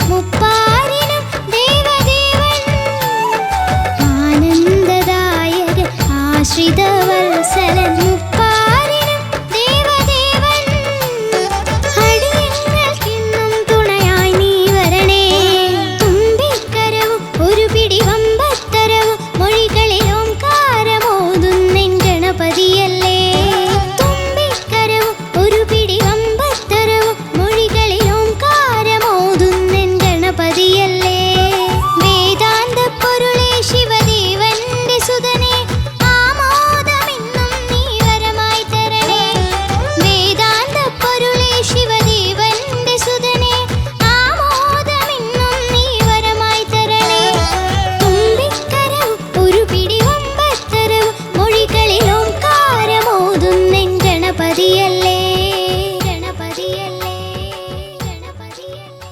മുപ്പാരിനും ദേവദേവൻ ആനന്ദദായക ആശ്രിതവത്സലൻ മുപ്പാരിനും ദേവദേവൻ അടിയങ്ങൾക്കിന്നും തുണയായി നീ വരണേ തുമ്പിക്കരവും ഒരു പിടി വമ്പത്തരവും മൊഴികളിൽ ഓംകാരമോതുന്നെൻ ഗണപതിയല്ലേ തുമ്പിക്കരവും ഒരു പിടി വമ്പത്തരവും മൊഴികളിൽ ഓംകാരമോതുന്നെൻ ഗണപതിയല്ലേ വേദാന്ത പൊരുളേ ശിവദേവന്റെ സുതനേ ആമോദമിന്നും നീ വരമായി തരണേ വേദാന്ത പൊരുളേ ശിവദേവന്റെ സുതനേ ആമോദമിന്നും നീ വരമായി തരണേ തുമ്പിക്കരവും ഒരു പിടി വമ്പത്തരവും മൊഴികളിൽ ഓംകാരമോതുന്നെൻ ഗണപതിയല്ലേ ഗണപതിയല്ലേ ഗണപതിയല്ലേ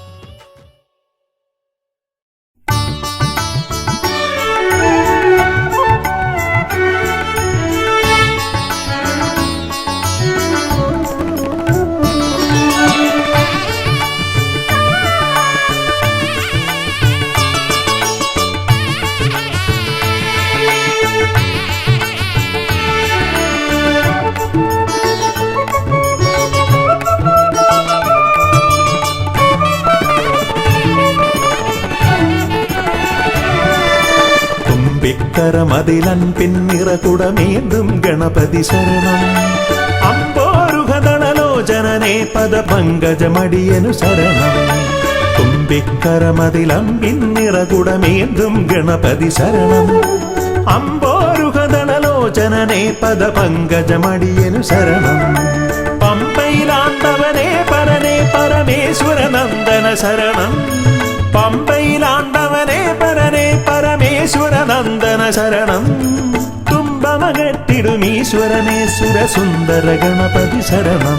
തുമ്പിക്കരമതിലൻ പിന്നിറകുടമേന്തും ഗണപതി ശരണം അമ്പോരുഹദളലോചനനേ പദപങ്കജമടിയനു ശരണം തുമ്പിക്കരമതിലൻ പിന്നിറകുടമേന്തും ഗണപതി ശരണം അമ്പോരുഹദളലോചനനേ പദപങ്കജമടിയനു ശരണം പമ്പയിലാണ്ടവനേ പരനേ പരമേശ്വരനന്ദന ശരണം പമ്പയിലാണ്ടവനേ പരനേ പരമേശ്വരനന്ദന ശരണം തുമ്പമകട്ടിടുമീശ്വരനേ സുരസുന്ദര ഗണപതി ശരണം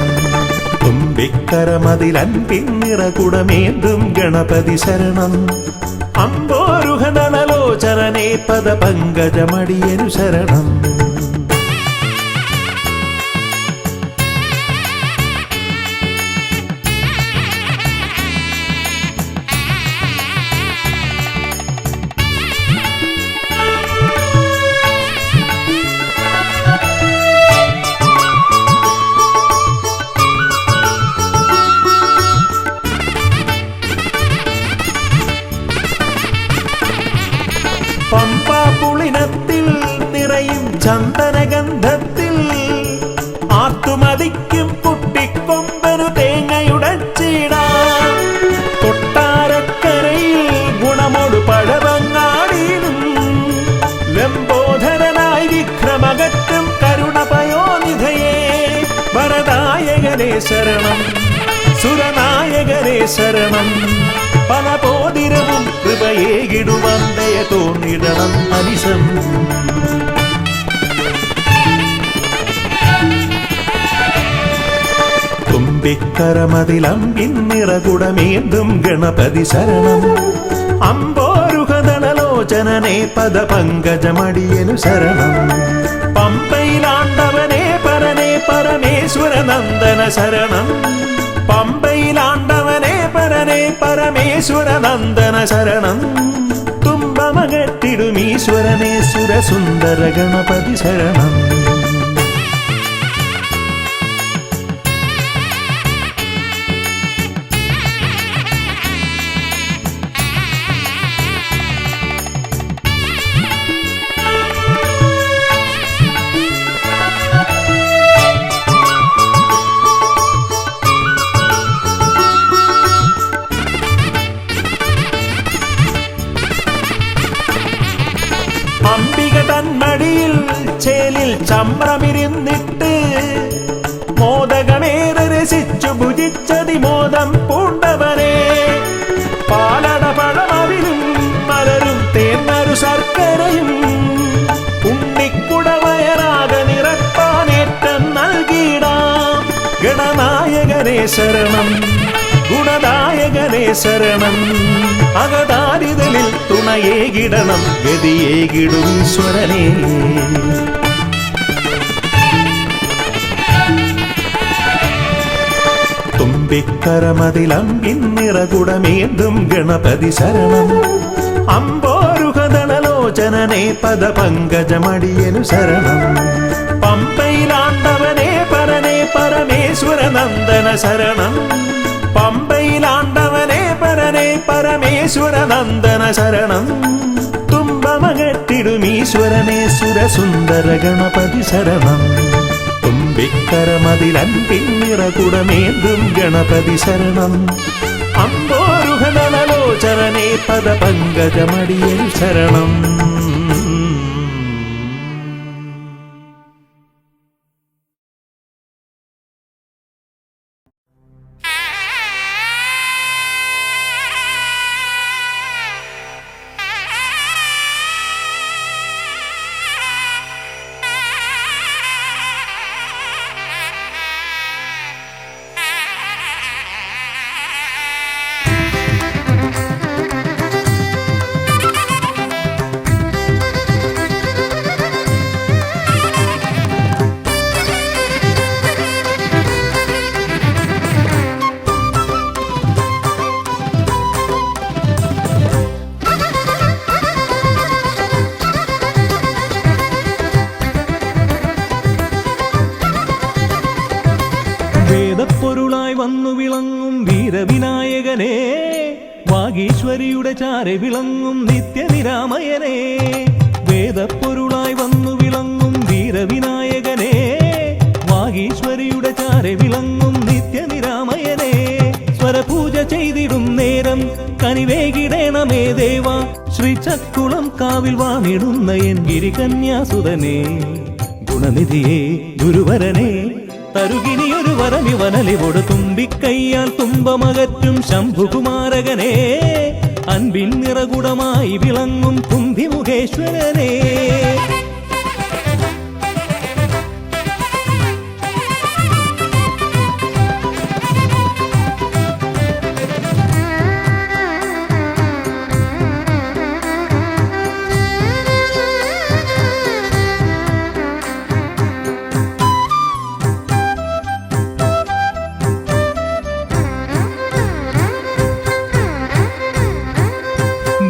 തുമ്പിക്കരമതിലൻ പിന്നിറകുടമേന്തും ഗണപതി ശരണം അമ്പോരുഹദളലോചനനേ പദപങ്കജമടിയനു ശരണം പമ്പാപുളിനത്തിൽ നിറയും ചന്ദനഗന്ധത്തിൽ ആത്തുമതിക്കും കുട്ടിക്കൊമ്പനു തേങ്ങയുടച്ചിടാം കൊട്ടാരക്കരയിൽ ഗുണമോട് പഴവങ്ങാടിയിലും ലംബോധരനായി വിക്രമകറ്റും കരുണപയോനിധയേ വരദായകനേ ശരണം സുരനായകനേ ശരണം പല പോതിരവും കൃപയേകിടുവന്തയ തോന്നിടണം അനിശം തുമ്പിക്കരമതിലം പിന്നിറകുടമേന്തും ഗണപതി ശരണം അമ്പോരുഹദളലോചനനേ പദപങ്കജമടിയനു ശരണം പമ്പയിലാണ്ടവനേ പരനേ പരമേശ്വരനന്ദന ശരണം പമ്പയിലാണ്ടവനേ പരനേ പരമേശ്വരനന്ദന ശരണം തുമ്പമകട്ടിടുമീശ്വരനേ സുരസുന്ദര ഗണപതി ശരണം അംബിക തന്മടിയിൽ ചേലിൽ ചമ്രമിരുന്നിട്ട് മോദകമേറെ രസിച്ചു ഭുജിച്ചതിമോദം പൂണ്ടവനെ പാലട പഴമവിലും മലരും തേന്നരു ശർക്കരയും ഉണ്ണിക്കുടവയറാക നിറപ്പാനേറ്റം നൽകിയിടാം ഗണനായകനേ ശരണം ഗുണദായകനേ ശരണം അകതാരിതലിൽ തുണയേകിടണം ഗതിയേകിടും ഈശ്വരനേ തുമ്പിക്കരമതിലമ്പിന്നിറകുടമേന്തും ഗണപതി ശരണം അമ്പോരുഹദളലോചനനെ പദപങ്കജമടിയനു ശരണം പമ്പയിലാണ്ടവനെ പരനെ പരമേശ്വര നന്ദന ശരണം പമ്പയിലാണ്ടവനെ പരനെ പരമേശ്വര നന്ദന ശരണം തുമ്പമകട്ടിടുമീശ്വരനെ സുരസുന്ദര ഗണപതി ശരണം തുമ്പിക്കരമതിലൻപിന്നിറകുടമേന്തും ഗണപതി ശരണം അമ്പോരുഹദളലോചനനെ പദപങ്കജമടിയനു ശരണം. വേദപ്പൊരുളായി വന്നു വിളങ്ങും വീരവിനായകനെ വാഗീശ്വരിയുടെ ചാരെ വിളങ്ങും നിത്യനിരാമയനെ വേദപ്പൊരുളായി വന്നു വിളങ്ങും വീരവിനായകനെ വാഗീശ്വരിയുടെ ചാരെ വിളങ്ങും നിത്യനിരാമയനെ സ്വരപൂജ ചെയ്തിടും നേരം കനിവേകിടേണമേ ദേവ ശ്രീചക്കുളം കാവിൽ വാണിടുന്ന എൻ ഗിരികന്യാസുതനെ ഗുണനിധിയെ ഗുരുവരനെ തരുകിനിയൊരു വരമിവനലിവോട് തുമ്പിക്കയ്യാൽ തുമ്പമകറ്റും ശംഭുകുമാരകനെ അൻപിൻ നിറകുടമായി വിളങ്ങും കുംഭിമുഖേശ്വരനെ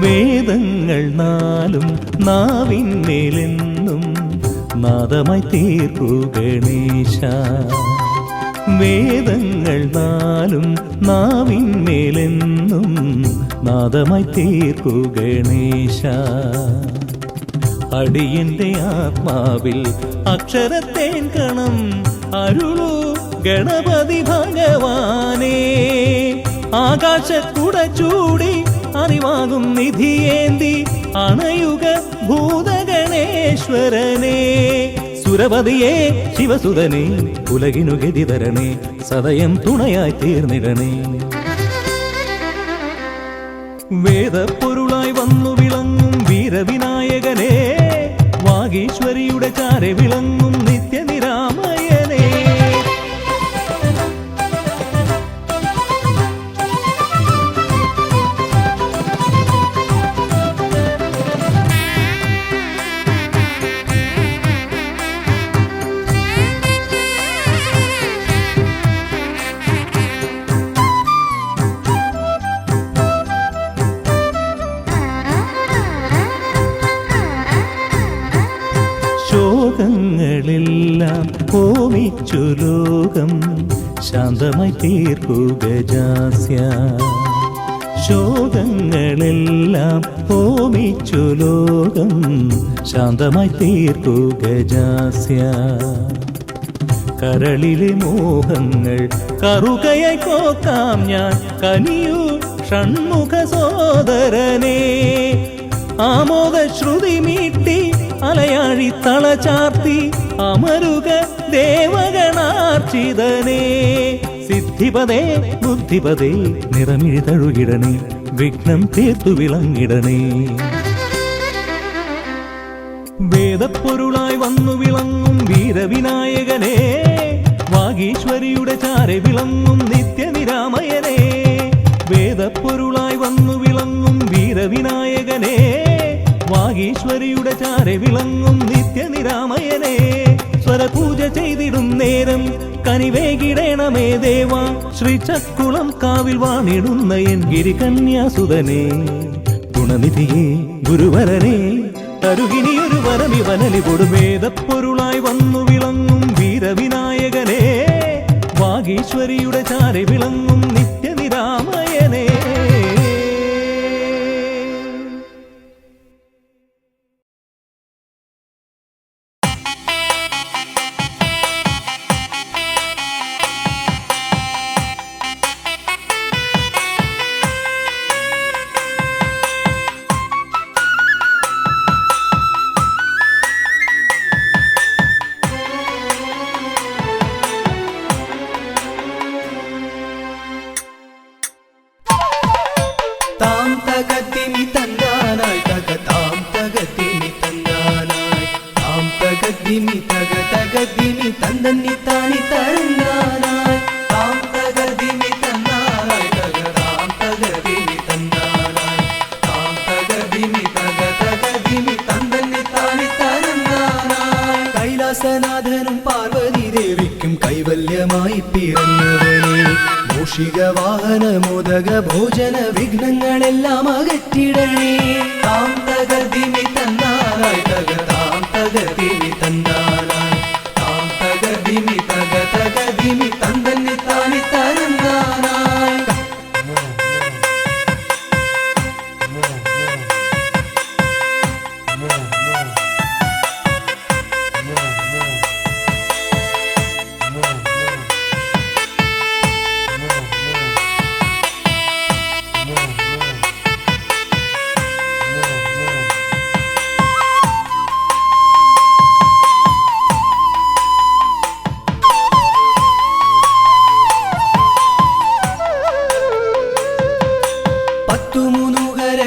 വേദങ്ങൾ നാലും നാവിന്മേലെന്നും നാദമായി തീർക്കൂ ഗണേശ വേദങ്ങൾ നാലും നാവിന്മേലെന്നും നാദമായി തീർക്കൂ ഗണേശ അടിയന്റെ ആത്മാവിൽ അക്ഷരത്തേൻ കണം അരുളൂ ഗണപതി ഭഗവാനേ ആകാശക്കുട ചൂടി അറിവാകും നിധിയേന്തി അണയുക ഭൂതഗണേശ്വരനെ സുരപതിയെ ശിവസുതനെ ഉലകിനു ഗതി തരണേ സദയം തുണയായി തീർന്നിടണേ വേദപ്പൊരുളായി വന്നു വിളങ്ങും വീരവിനായകനെ വാഗീശ്വരിയുടെ ചാരെ വിളങ്ങും നിത്യനിരാമയനെ ശോകങ്ങളെല്ലാം ഹോമിച്ചു ലോകം ശാന്തമായി തീർക്കൂ ഗജാസ്യ ശോകങ്ങളെല്ലാം ഹോമിച്ചു ലോകം ശാന്തമായി തീർക്കൂ ഗജാസ്യ കരളിലെ മോഹങ്ങൾ കറുകയായി കോക്കാം ഞാൻ കനിയൂ ഷൺമുഖ സോദരനെ ആമോദ ശ്രുതി മീട്ടി അലയാഴി തളചാർത്തി അമരുക ദേവഗണാർച്ചിതനേ സിദ്ധിപദേ ബുദ്ധിപദേ നിറമിഴി തഴുകിടണേ വിഘ്നം തീർത്തു വിളങ്ങിടണേ വേദപ്പൊരുളായി വന്നു വിളങ്ങും വീരവിനായകനെ വാഗീശ്വരിയുടെ ചാരെ വിളങ്ങും നിത്യനിരാമയനെ വേദപ്പൊരുളായി വന്നു വിളങ്ങും വീരവിനായകനെ വാഗീശ്വരിയുടെ ചാരെ വിളങ്ങും നിത്യനിരാമയനെ സ്വരപൂജ ചെയ്തിടും നേരം കനിവേകിടേണമേ ദേവാ ശ്രീചക്കുളം കാവിൽ വാണിടുന്ന എൻ ഗിരികന്യാസുതനെ ഗുണനിധിയെ ഗുരുവരനെ തരുകിനിയൊരു വരമിവനലി കൊടുമേദപ്പൊരുളായി വന്നു വിളങ്ങും വീരവിനായകനെ വാഗീശ്വരിയുടെ ചാരെ വിളങ്ങും നിത്യനിരാമയനേ. കൈലാസനാഥനും പാർവതി ദേവിക്കും കൈവല്യമായി പിറന്നവനെ മൂഷിക വാഹന മോദക ഭോജന വിഘ്നങ്ങളെല്ലാം അകറ്റിടണേ. താം തകർദിമി തന്നാനായി താം തകർദിമി തന്നാനായി താം തകർദിമി തകർദിമി തന്നി താനി തരന്നാനായി.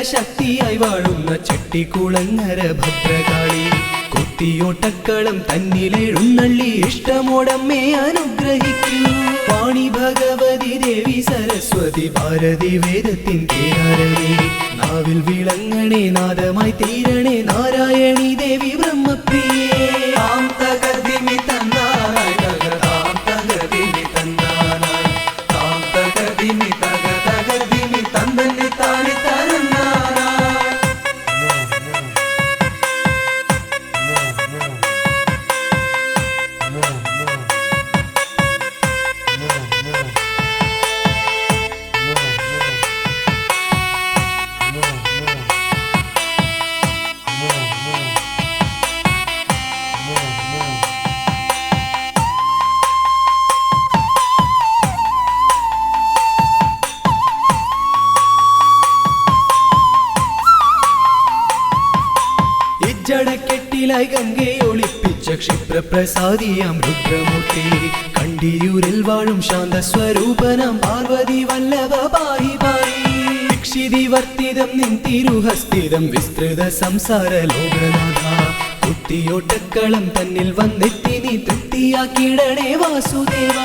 ശക്തിയായി വാഴുന്ന ചെട്ടിക്കുളങ്ങര ഭദ്രകാളി കുത്തിയോട്ടക്കളം തന്നിലെഴുന്നള്ളി ഇഷ്ടമോടമ്മേ അനുഗ്രഹിക്കൂ. വാണി ഭഗവതി ദേവി സരസ്വതി ഭാരതി വേദത്തിൻ കേരളി നാവിൽ വിളങ്ങണേ നാദമായി തീരണേ നാരായണി ദേവി ബ്രഹ്മപ്രിയേ. താം തകർദിമി തന്നാനായി താം തകർദിമി തന്നാനായി താം തകർദിമി തകർദിമി തന്നി താനി തരന്നാ. ജടക്കെട്ടിലായി ഗംഗയെ ഒളിപ്പിച്ച ക്ഷിപ്രപ്രസാദിയാം രുദ്രമൂർത്തി കണ്ടിയൂരിൽ വാഴും ശാന്തസ്വരൂപനാം പാർവതി വല്ലഭ പാഹി പാഹി. ദീക്ഷിതിവർത്തിതം നിൻ തിരുഹസ്തിതം വിസ്തൃത സംസാര ലോകനാഥ കുത്തിയോട്ടക്കളം തന്നിൽ വന്നെത്തി നീ തൃപ്തിയാക്കിടണേ വാസുദേവ.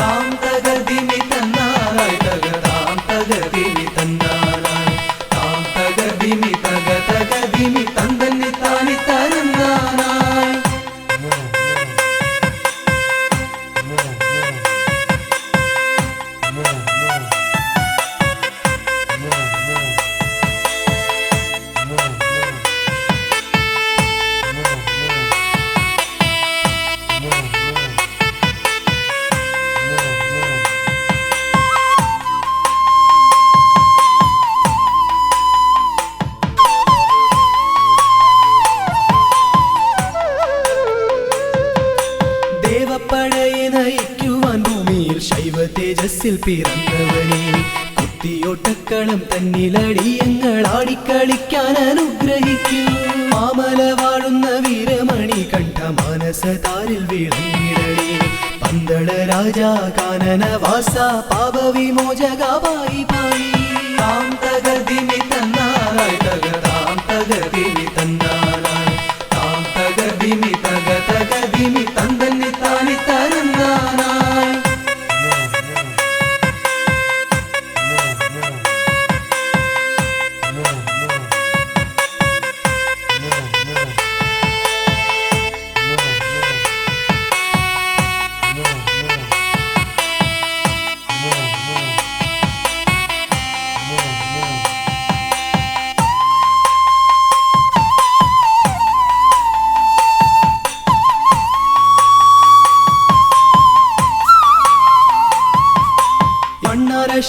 താം തകർദിമി തന്നാനായി താം തകർദിമി തന്നാനായി താം തകർദിമി തകർദിമി തന്നി താനി തരന്നാനായി. ദേവപ്പടയെ നയിക്കുവാൻ ഭൂമിയിൽ ശൈവ തേജസ്സിൽ പിറന്നവനെ കുത്തിയോട്ടക്കളം തന്നിലടിയങ്ങൾ ആടിക്കളിക്കാൻ അനുഗ്രഹിക്കൂ. മാമല വാഴുന്ന വീരമണി കണ്ഠ മാനസതാരിൽ വിളങ്ങിടണേ പന്തള രാജാ കാനന വാസ പാപവിമോചക പായി പായി. താം തകർദിമി തന്നാനായി താം തകർദിമി തന്നാനായി താം തകർദിമി തകർദിമി തന്നി താനി തരന്നാനായി.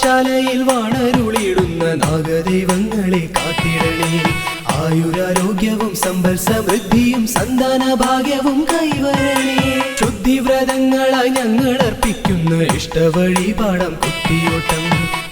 യാഗശാലയിൽ വാണരുളിയിടുന്ന നാഗദൈവങ്ങളെ കാത്തിടണേ. ആയുരാരോഗ്യവും സമ്പൽ സമൃദ്ധിയും സന്താന ഭാഗ്യവും കൈവരണേ. ശുദ്ധിവ്രതങ്ങളായി ഞങ്ങൾ അർപ്പിക്കുന്ന ഇഷ്ടവഴിപാടം കുത്തിയോട്ടം.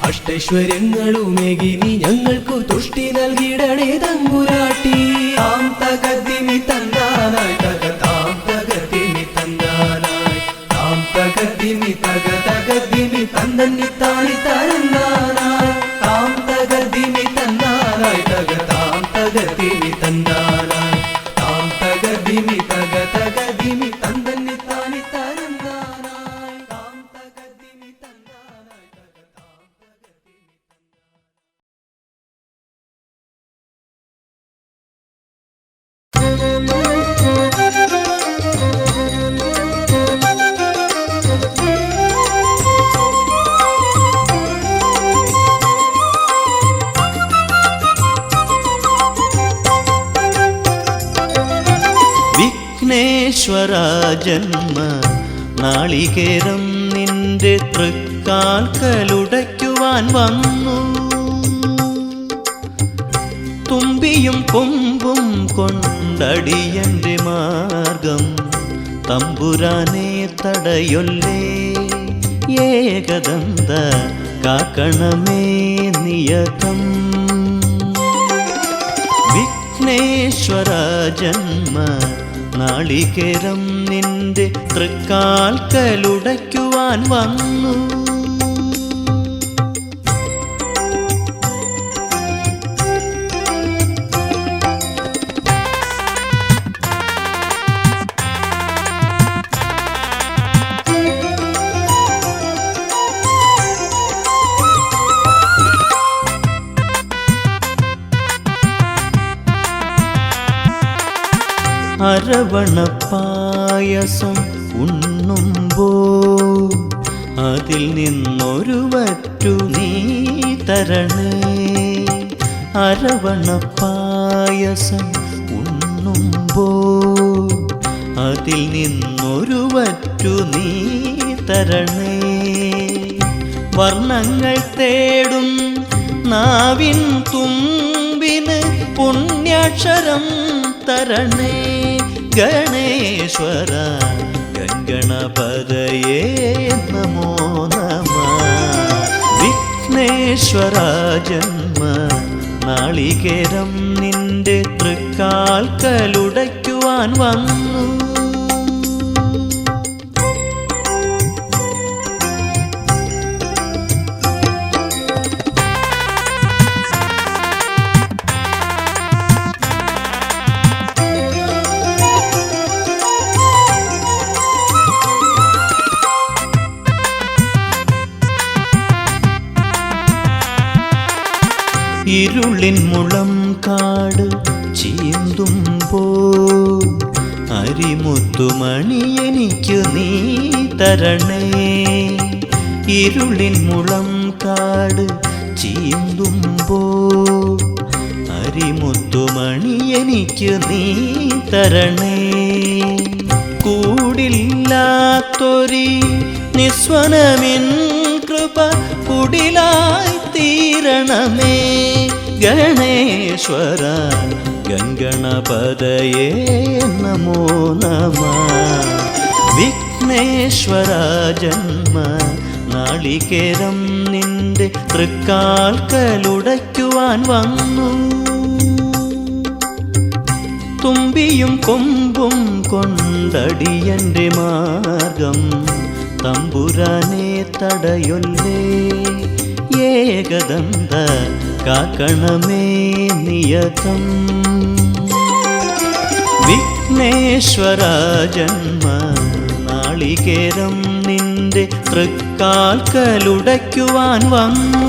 അഷ്ടൈശ്വര്യങ്ങളുമേകി നീ ഞങ്ങൾക്കു തുഷ്ടി നൽകിടണേ തമ്പുരാട്ടി. താം തകതിമി തന്താനായി തകതാം തകതിമി തന്താനായി താം തകതിമി തകതകതിമി തന്നി താണി തരന്നാനായി താം തകതിമി തന്നാനായി തകതാം തകതിമി തന്നാനായി താം തകതിമി തകതകതിമി തന്നി താണി തരന്നാനായി താം തകതിമി തന്നാനായി തകതാം തകതിമി വിഘ്നേശ്വര ജന്മ നാളികേരം നിന്റെ തൃക്കാൽക്കലുടയ്ക്കുവാൻ വന്നു. തുമ്പിയും കൊമ്പും കൊണ്ടടിയന്റെ മാർഗം തമ്പുരാനെ തടയൊല്ലേ. ഏകദന്ത കാക്കണമേ നിയതം. വിഘ്നേശ്വര ജന്മ നാളികേരം നിന്റെ തൃക്കാൽക്കലുടയ്ക്കുവാൻ വന്നു. അരവണപ്പായസം ഉണ്ണുമ്പോൾ അതിൽ നിന്നൊരു വറ്റു നീ തരണേ. അരവണപ്പായസം ഉണ്ണുമ്പോൾ അതിൽ നിന്നൊരു വറ്റു നീ തരണേ. വർണ്ണങ്ങൾ തേടും നാവിൻ തുമ്പിന് പുണ്യാക്ഷരം തരണേ. ഗണേശ്വര ഗംഗണപതയേ നമോ നമഃ. വിഘ്നേശ്വര ജന്മ നാളികേരം നിന്റെ തൃക്കാൽക്കലുടയ്ക്കുവാൻ വന്നു. ഇരുളിൻ മുളം കാട് ചീന്തുമ്പോൾ അരിമുത്തുമണി എനിക്കു നീ തരണേ. ഇരുളിൻ മുളം കാട് ചീന്തുമ്പോൾ അരിമുത്തുമണി എനിക്കു നീ തരണേ. കൂടില്ലാത്തൊരി നിസ്വനമിൻ കൃപ കുടിലായി തീരണമേ. ഗണേശ്വര ഗംഗണപതയേ നമോ നമഃ. വിഘ്നേശ്വര ജന്മ നാളികേരം നിന്റെ തൃക്കാൽക്കലുടയ്ക്കുവാൻ വന്നു. തുമ്പിയും കൊമ്പും കൊണ്ടടിയന്റെ മാർഗം തമ്പുരാനെ തടയൊല്ലേ. ഏകദന്ത കാക്കണമേ നിയതം. വിഘ്നേശ്വര ജന്മ നാളികേരം നിന്റെ തൃക്കാൽക്കലുടയ്ക്കുവാൻ വന്നു.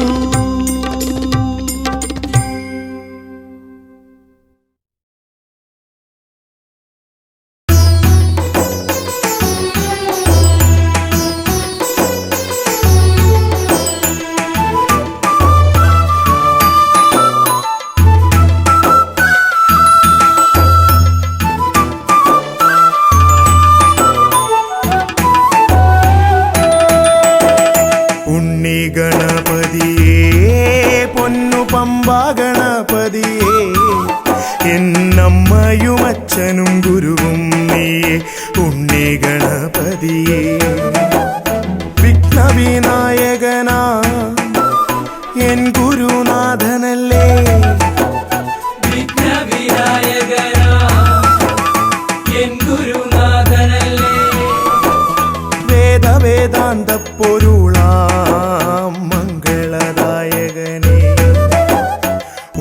ഗണപതി പമ്പാഗണപതിയേ എന്നമ്മയും അച്ഛനും ഗുരുവും നീയേ ഉണ്ണി ഗണപതിയേ വിഘ്നവിനായകനാ എൻ ഗുരുനാഥനല്ലേ വിഘ്നവിനായകനാ എൻ ഗുരുനാഥനല്ലേ വേദാന്ത പൊരുളാം മംഗളദായകനേ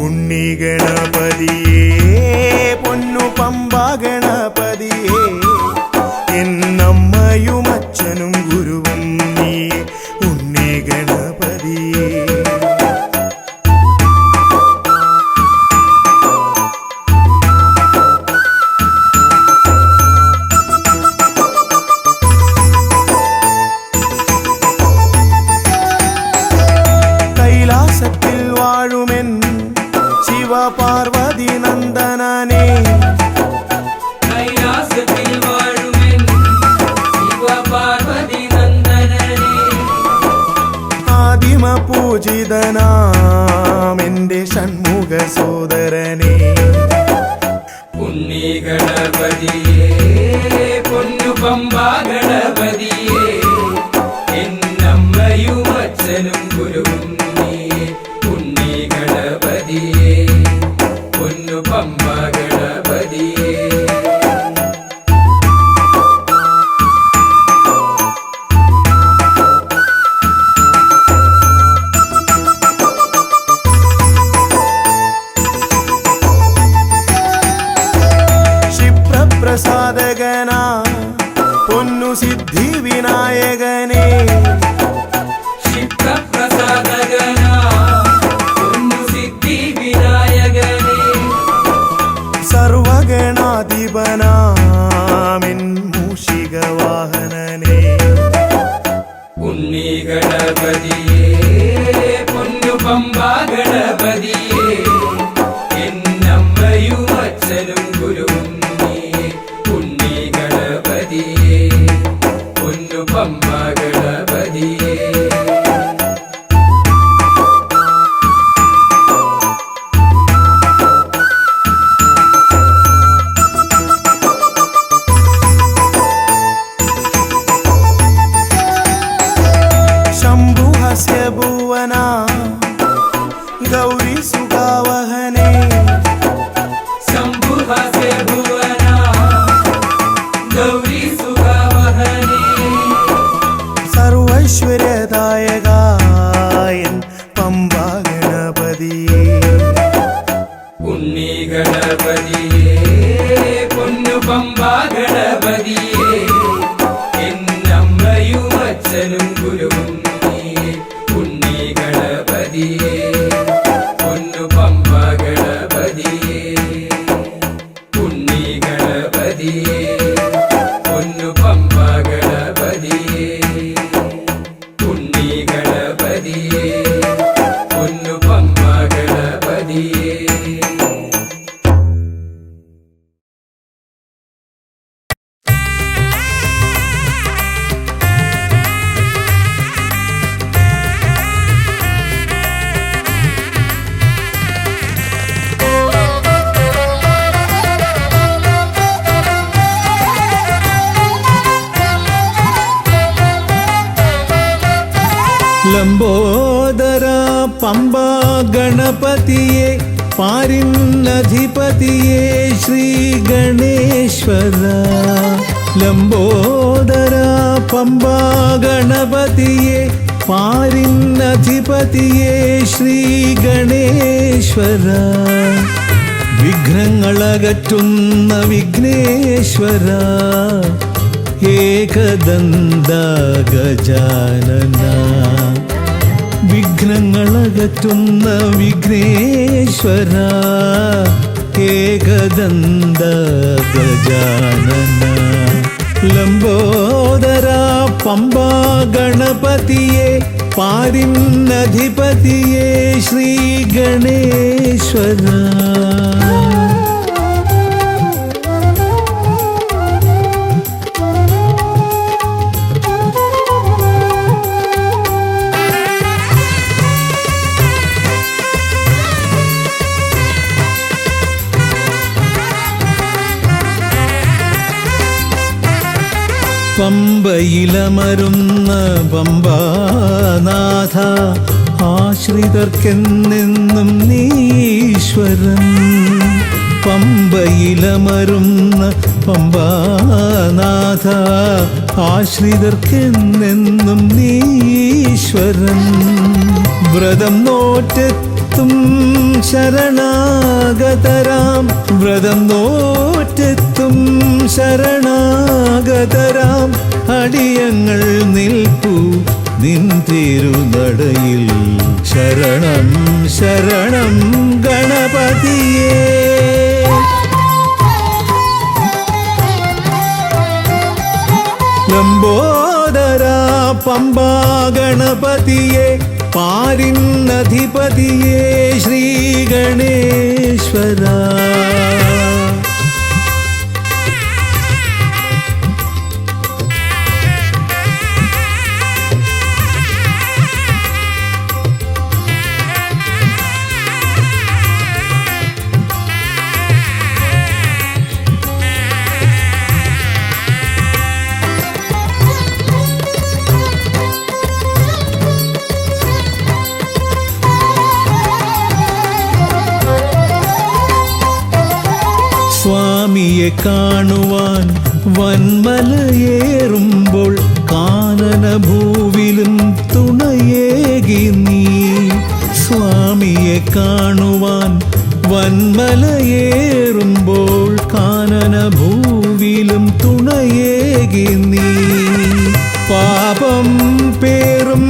ഉണ്ണി ഗണപതിയേ പൊന്നു പമ്പാ ഗണപതിയേ എന്നമ്മയും അച്ഛനും ഗുരുവും നീയേ ഉണ്ണി ഗണപതിയേ കൈലാസത്തിൽ വാഴുമെൻ ശിവപാർവതി നന്ദനനേ കൈലാസത്തിൽ വാഴുമെൻ ശിവപാർവതി നന്ദനനേ ആദിമ പൂജിതനാം എന്റെ ഷൺമുഖ സോദരനേ ഉണ്ണി ഗണപതിയേ പൊന്നു പമ്പാ ഗണപതിയേ എന്നമ്മയും അച്ഛനും ഗുരുവും നീയേ ഉണ്ണി ഗണപതിയേ പൊന്നു പമ്പാ ഗണപതിയേ ക്ഷിപ്രപ്രസാദകനാ പൊന്നു സിദ്ധി വിനായകനേ ക്ഷിപ്രപ്രസാദകനാ പൊന്നു സിദ്ധി വിനായകനേ സർവഗണാധിപനാമിൻ മൂഷിക വാഹനനേ ഉണ്ണി ഗണപതിയേ പൊന്നു പമ്പാ ഗണപതിയേ എന്നമ്മയും അച്ഛനും ഗുരുവും നീയേ ഉണ്ണി ഗണപതിയേ പൊന്നു പമ്പാ ഗണപതിയേ ശംഭുഹസ്യ ഭുവനാ ഗൗരി സുഖാവഹനേ ശംഭുഹാസ്യ ഭുവനാ ഗൗരി സുഖാവഹനേ സർവൈശ്വര്യദായകായൻ പമ്പാ ഗണപതിയേ ഉണ്ണി ഗണപതിയേ പൊന്നു പമ്പാ ഗണപതിയേ എന്നമ്മയും അച്ഛനും ഗുരുവും നീയേ ഉണ്ണി ഗണപതിയേ പൊന്നു പമ്പാ ഗണപതിയേ ഉണ്ണി ഗണപതിയേ പൊന്നു പമ്പാ ഗണപതിയേ ഉണ്ണി ഗണപതിയേ പൊന്നു പമ്പാ ഗണപതിയേ ലംബോദര പമ്പാ ഗണപതിയെ പാരിന്നധിപതിയെ ശ്രീ ഗണേശ്വര ലംബോദര പമ്പാ ഗണപതിയെ പാരിന്നധിപതിയെ ശ്രീ ഗണേശ്വര വിഘ്നങ്ങളകറ്റുന്ന വിഘ്നേശ്വര ഏകദന്ത ഗജാനന വിഘ്നങ്ങളകറ്റുന്ന വിഘ്നേശ്വര ഏകദന്ത ഗജാനന ലംബോദര പമ്പാ ഗണപതിയെ പാരിന്നധിപതിയെ ശ്രീ ഗണേശ്വര പമ്പയിലമരുന്ന പമ്പാനാഥ ആശ്രിതർക്കെന്നെന്നും നീശ്വരൻ. പമ്പയിലമരുന്ന പമ്പാനാഥ ആശ്രിതർക്കെന്നെന്നും നീശ്വരൻ. വ്രതം നോറ്റെത്തും ശരണാഗതരാം, വ്രതം നോറ്റെത്തും ശരണാഗതരാം അടിയങ്ങൾ നിൽപ്പു നിൻ തിരുനടയിൽ. ശരണം ശരണം ഗണപതിയേ. ലംബോദര പമ്പാ ഗണപതിയേ, പാരിന്നധിപതിയേ ശ്രീ ഗണേശ്വര. സ്വാമിയെ കാണുവാൻ വന്മലയേറുമ്പോൾ കാനനഭൂവിലും തുണയേകി നീ. സ്വാമിയെ കാണുവാൻ വന്മലയേറുമ്പോൾ കാനനഭൂവിലും തുണയേകി നീ. പാപം പേറും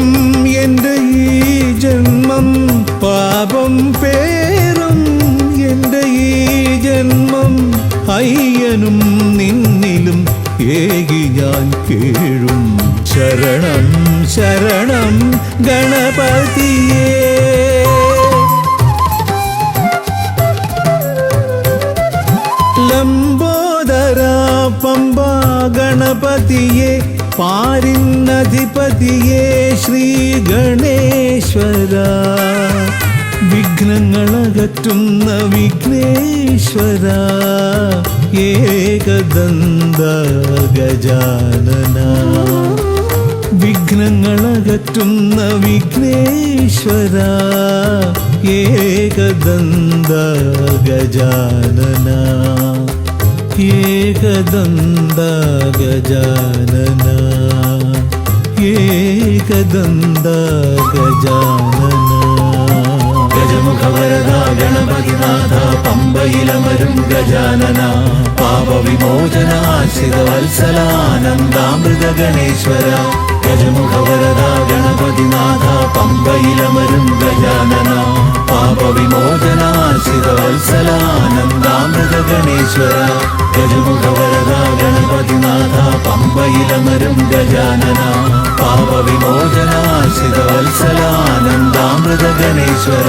എൻ്റെ ഈ ജന്മം, പാപം പേറും എൻ്റെ ഈ ജന്മം അയ്യനും നിന്നിലും ഏകി ഞാൻ കേഴും. ശരണം ശരണം ഗണപതിയേ. ലംബോദര പമ്പാ ഗണപതിയേ, പാരിന്നധിപതിയേ ശ്രീ ഗണേശ്വര. വിഘ്നങ്ങളകറ്റുന്ന വിഘ്നേശ്വര, ഏകദന്ത ഗജാനന. വിഘ്നങ്ങളകറ്റുന്ന വിഘ്നേശ്വര, ഏകദന്ത ഗജാനന. ഏകദന്ത ഗജാനന, ഏകദന്ത ഗജാനന. ഗജമുഖവരദ ഗണപതിനാഥ പമ്പയിലമരും ഗജാനന. പാപവിമോചന ആശ്രിതവത്സലാനന്ദാമൃത ഗണേശ്വര. ഗജമുഖവരദ ഗണപതിനാഥ പമ്പയിലമരും ഗജാനന. പാപവിമോചന ആശ്രിതവത്സലാനന്ദാമൃത ഗണേശ്വര. ഗജമുഖവരദ ഗണപതിനാഥ പമ്പയിലമരും ഗജാനന. പാപവിമോചന ആശ്രിതവത്സലാനന്ദാമൃത ഗണേശ്വര.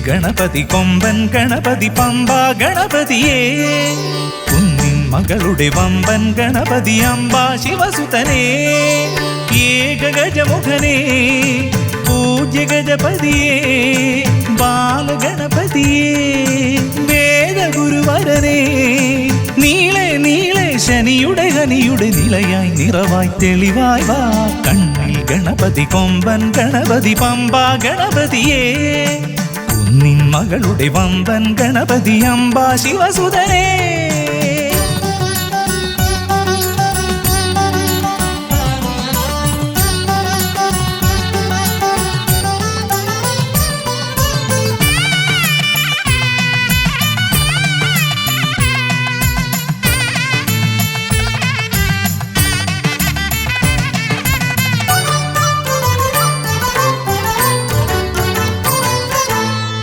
ഗണപതി കൊമ്പൻ ഗണപതി പമ്പാ ഗണപതിയേ. കുന്നിൻ മകളുടെ വമ്പൻ ഗണപതി അംബാ ശിവസുതനേ. ഏകഗജമുഖനേ പൂജ്യ ഗജപതിയേ, ബാലഗണപതിയേ വേദഗുരുവരനേ. നീളെ നീളെ ശനിയുടെ ഹനിയുടെ നിലയായി നിറവായി തെളിവായി വാ. കണ്ണിൽ ഗണപതി കൊമ്പൻ ഗണപതി പമ്പാ ഗണപതിയേ. നിൻ മകളുടെ വമ്പൻ ഗണപതി അംബാ ശിവസുതനേ.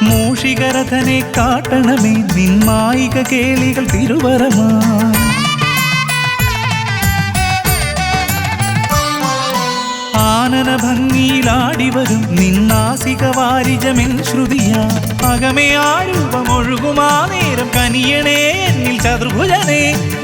മൂഷികരഥനെ കാട്ടണമേ നിന്മായിക കേളികൾ തിരുവരമാ. കാനന ഭംഗിയിലാടിവരും നിന്നാസിക വാരിജമെൻ ശ്രുതിയാ അകമേ ആ രൂപമൊഴുകുമാ നേരം കനിയണേ എന്നിൽ ചതുർഭുജനേ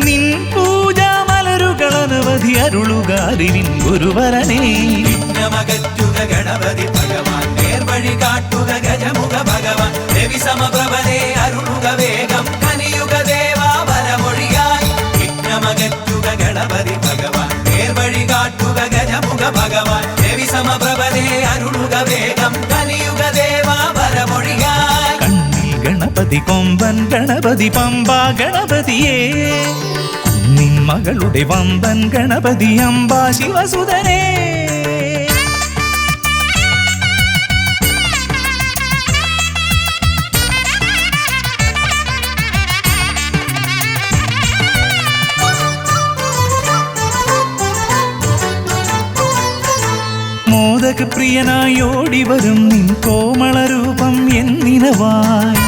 നിൻ പൂജാ മലരുകൾ അനവധി അരുളുക അറിവിൻ ഗുരുവരനേ വിഘ്നമകറ്റുക ഗണപതി ഭഗവാൻ നേർവഴി കാട്ടുക ഗജമുഖ ഭഗവാൻ രവി സമപ്രഭനെ അരുളുക വേഗം കനിയുക ദേവാ വരമൊഴിയായി വിഘ്നമകറ്റുക ഗണപതി ഭഗവാൻ നേർവഴി കാട്ടുക ഗജമുഖ ഭഗവാൻ രവി സമപ്രഭനെ അരുളുക വേഗം കനിയുക ദേവാ വരമൊഴിയായി കണ്ണിൽ ഗണപതി കൊമ്പൻ ഗണപതി പമ്പ ഗണപതിയേ നിൻ മകളുടെ വമ്പൻ ഗണപതി അംബ ശിവസുതനേ മോദകപ്രിയനായി ഓടിവരും നിൻ കോമളരൂപം എന്നിനവായി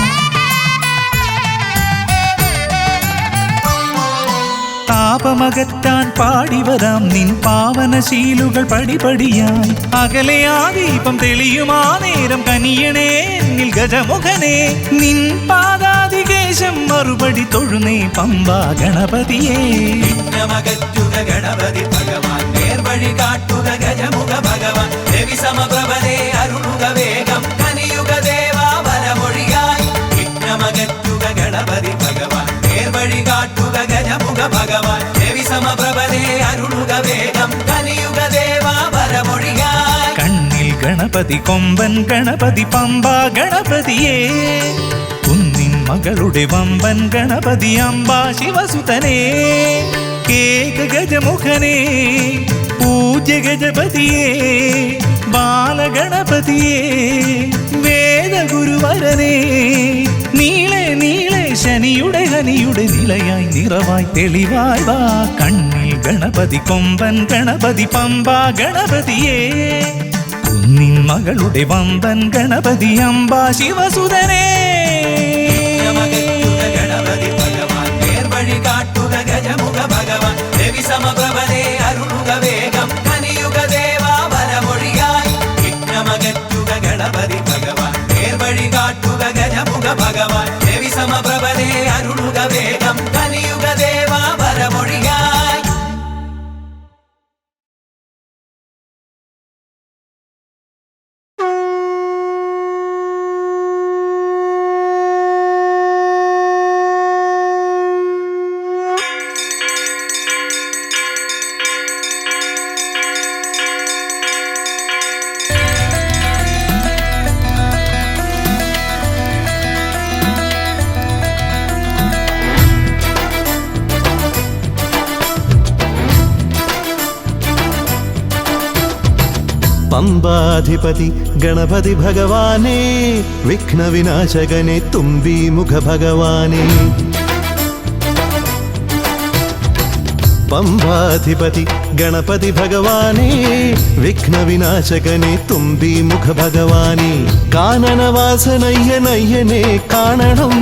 താപമകറ്റാൻ പാടിവരാം നിൻ പാവനശീലുകൾ പടിപടിയായി അകലെ ആ ദീപം തെളിയുമാ നേരം കനിയണേ എന്നിൽ ഗജമുഖനെ നിൻ പാദാതികേശം മറുപടി തൊഴുന്നേ പമ്പ ഗണപതിയേ വിഘ്നമകറ്റുക ഗണപതി ഭഗവാൻ നേർവഴി കാട്ടുക ഗജമുഖ ഭഗവാൻ രവി സമപ്രഭനെ അരുളുക വേഗം കനിയുക ദേവാ വരമൊഴിയായി വിഘ്നമകറ്റുക ഗണപതി ഭഗവാൻ നേർവഴി കാട്ടുക ഗജമുഖ ഭഗവാൻ രവി സമപ്രഭനെ അരുളുക വേഗം കനിയുക ദേവാ വരമൊഴിയായി കണ്ണിൽ ഗണപതി കൊമ്പൻ ഗണപതി പമ്പ ഗണപതിയേ കുന്നിൻ മകളുടെ വമ്പൻ ഗണപതി അംബ ശിവസുതനേ കേക ഗജമുഖനേ പൂജ്യ ഗജപതിയേ ബാലഗണപതിയേ വേദഗുരുവരനേ നീളെ നീളെ ശനിയുടെ ഹനിയുടെ നിലയായി നിറവായി തെളിവായി വാ കണ്ണിൽ ഗണപതി കൊമ്പൻ ഗണപതി പമ്പ ഗണപതിയേ കുന്നിൻ മകളുടെ വമ്പൻ ഗണപതി അംബ ശിവസുതനേ വിഘ്നമകറ്റുക ഗണപതി ഭഗവാൻ നേർവഴി കാട്ടുക ഗജമുഖ ഭഗവാൻ രവി സമപ്രഭനെ അരുളുക വേഗം കനിയുക ദേവാ വരമൊഴിയായി വിഘ്നമകറ്റുക ഗണപതി ഭഗവാൻ നേർവഴി കാട്ടുക ഗജമുഖ ഭഗവാൻ രവി സമപ്രഭനെ അരുളുക വേഗം കനിയുക ദേവാ വരമൊഴിയായി പമ്പാധിപതി ഗണപതി ഭഗവാനേ വിഘ്നവിനാശകനെ തുമ്പി മുഖ ഭഗവാനേ പമ്പാധിപതി ഗണപതി ഭഗവാനേ വിഘ്നവിനാശകനെ തുമ്പി മുഖ ഭഗവാനേ കാനനവാസനയ്യനയ്യനെ കാണണം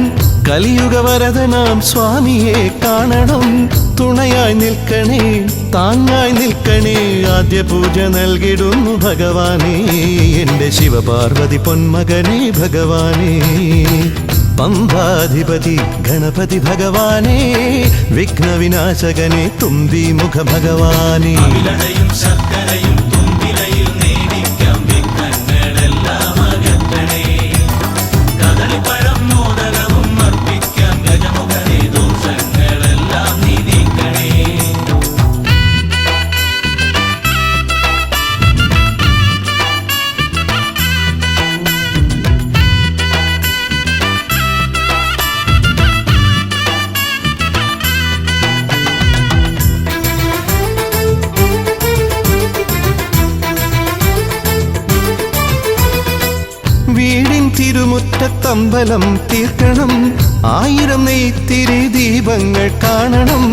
കലിയുഗവരദനാം സ്വാമിയെ കാണണം തുണയായി നിൽക്കണേ താങ്ങായി നിൽക്കണേ ആദ്യ പൂജ നൽകിടുന്നു ഭഗവാനേ എൻ്റെ ശിവപാർവതി പൊന്മകനേ ഭഗവാനേ പമ്പാധിപതി ഗണപതി ഭഗവാനേ വിഘ്നവിനാശകനെ തുമ്പി മുഖ ഭഗവാനേ ശർക്കരയും തുമ്പിലയിൽ നേടിക്കാം വിഘ്നങ്ങളെല്ലാം അകറ്റണേ കദളിപ്പഴം മോദകവും അർപ്പിക്കാം ഗജമുഖനെ ദോഷങ്ങളെല്ലാം നീ നീക്കണേ വീടിൻ തിരുമുറ്റത്തമ്പലം തീർക്കണം 1000 നെയ്ത്തിരി ദീപങ്ങൾ കാണണം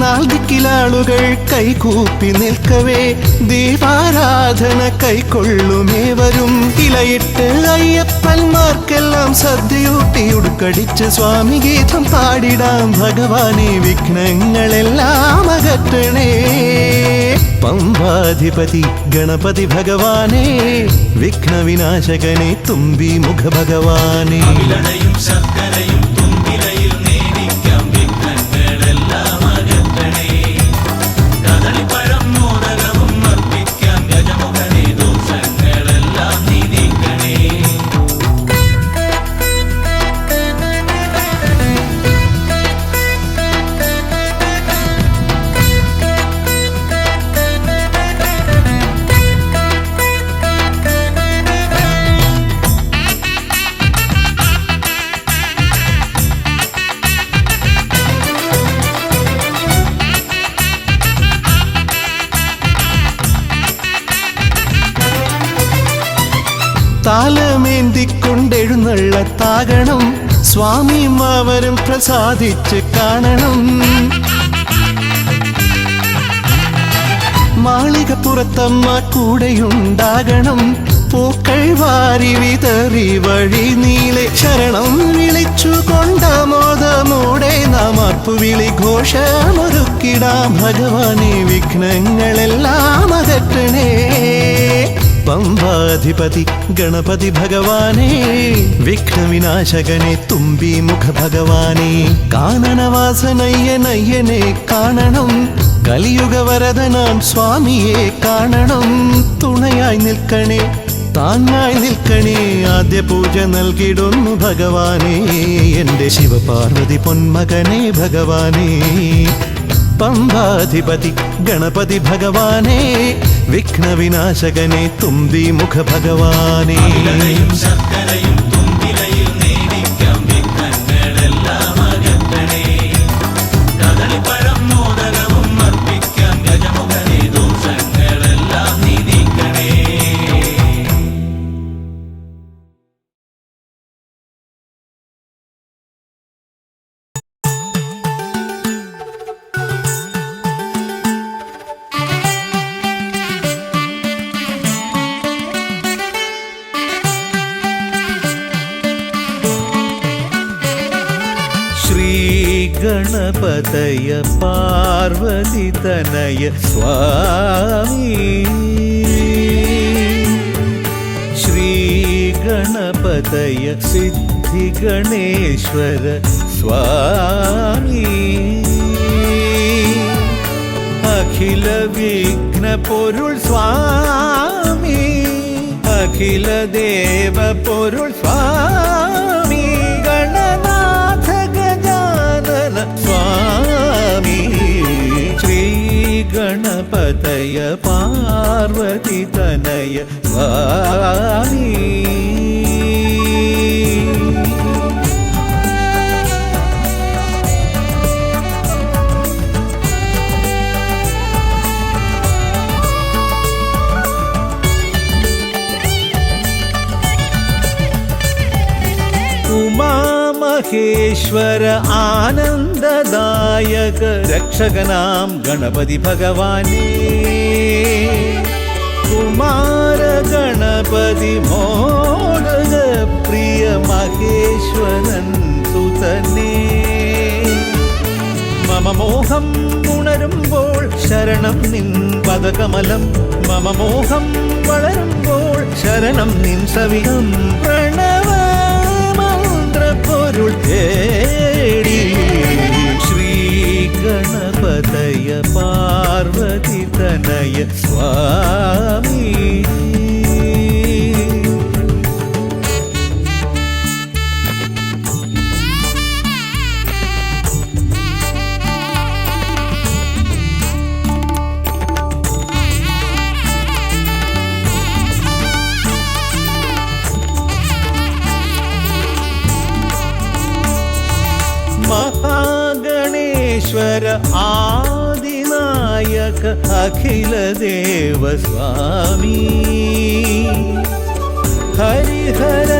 നാൽദിക്കിലാളുകൾ കൈകൂപ്പി നിൽക്കവേ ദീപാരാധന കൈക്കൊള്ളുമേവരും ഇലയിട്ട് അയ്യപ്പന്മാർക്ക് നമുക്കെല്ലാം സദ്യയൂട്ടി ഉടുക്കടിച്ച് സ്വാമി ഗീതം പാടിടാം. ഭഗവാനെ വിഘ്നങ്ങളെല്ലാം അകറ്റണേ. പമ്പാധിപതി ഗണപതി ഭഗവാനെ, വിഘ്നവിനാശകനെ തുമ്പി മുഖ ഭഗവാനെ. അവിലടയും ശർക്കരയും തുമ്പിലയിൽ നേദിക്കാം വിഘ്നങ്ങളെല്ലാം അകറ്റണേ. കദളിപ്പഴം മോദകവും അർപ്പിക്കാം ഗജമുഖനെ ദോഷങ്ങളെല്ലാം നീ നീക്കണേ. താലമേന്തിക്കൊണ്ടെഴുന്നള്ളത്താകണം, സ്വാമിയും അവരും പ്രസാദിച്ച് കാണണം. മാളികപ്പുറത്തമ്മ കൂടെയുണ്ടാകണം, പൂക്കൾ വാരി വിതറി വഴി നീളെ ശരണം വിളിച്ചു കൊണ്ടാമോദമോടെ നാം അർപ്പുവിളി ഘോഷമൊരുക്കിടാം. ഭഗവാനെ വിഘ്നങ്ങളെല്ലാം അകറ്റണേ. പമ്പാധിപതി ഗണപതി ഭഗവാനെ, വിഘ്നവിനാശകനെ തുമ്പി മുഖ ഭഗവാനെ. കാനനവാസനയ്യനയ്യനെ കാണണം, കലിയുഗവരദനാം സ്വാമിയെ കാണണം. തുണയായി നിൽക്കണേ, താങ്ങായി നിൽക്കണേ, ആദ്യ പൂജ നൽകിടുന്നു ഭഗവാനെ. എൻ്റെ ശിവപാർവതി പൊന്മകനെ ഭഗവാനെ. പമ്പാധിപതി ഗണപതി ഭഗവാനെ, വിഘ്നവിനാശകനെ തുമ്പി മുഖ ഭഗവാനെ. അവിലടയും ശർക്കരയും തുമ്പിലയിൽ നേദിക്കാം വിഘ്നങ്ങളെല്ലാം അകറ്റണേ. കദളിപ്പഴം മോദകവും അർപ്പിക്കാം ഗജമുഖനെ ദോഷങ്ങളെല്ലാം നീ നീക്കണേ. ഗണപതയ പാർവതി തനയ സ്വാമി, ശ്രീ ഗണപതയ സിദ്ധി ഗണേശ്വര സ്വാമി, അഖില വിഘ്ന പൊരുൾ സ്വാമി, അഖില ദേവ പൊരുൾ സ്വാമി, ഗണനാഥ ഗജാനന സ്വാമി, ശ്രീ ഗണപതയ പാർവതി തനയ സ്വാമി. ഉമാമഹേശ്വര ആനന്ദദായക രക്ഷകനാം ഗണപതി ഭഗവാനേ, കുമാര ഗണപതി മോദക പ്രിയ മഹേശ്വരൻ സുതനേ, മമ മോഹം ഉണരുമ്പോൾ ശരണം നിൻ പദകമലം, മമ മോഹം വളരുമ്പോൾ ശരണം നിൻ സവിധം, പ്രണവ പൊരുൾ തേടി, ശ്രീ ഗണപതയ പാർവതി തനയ സ്വാമി. മഹാഗണേശ്വര ആദിനായക അഖില ദേവ സ്വാമി, ഹരിഹര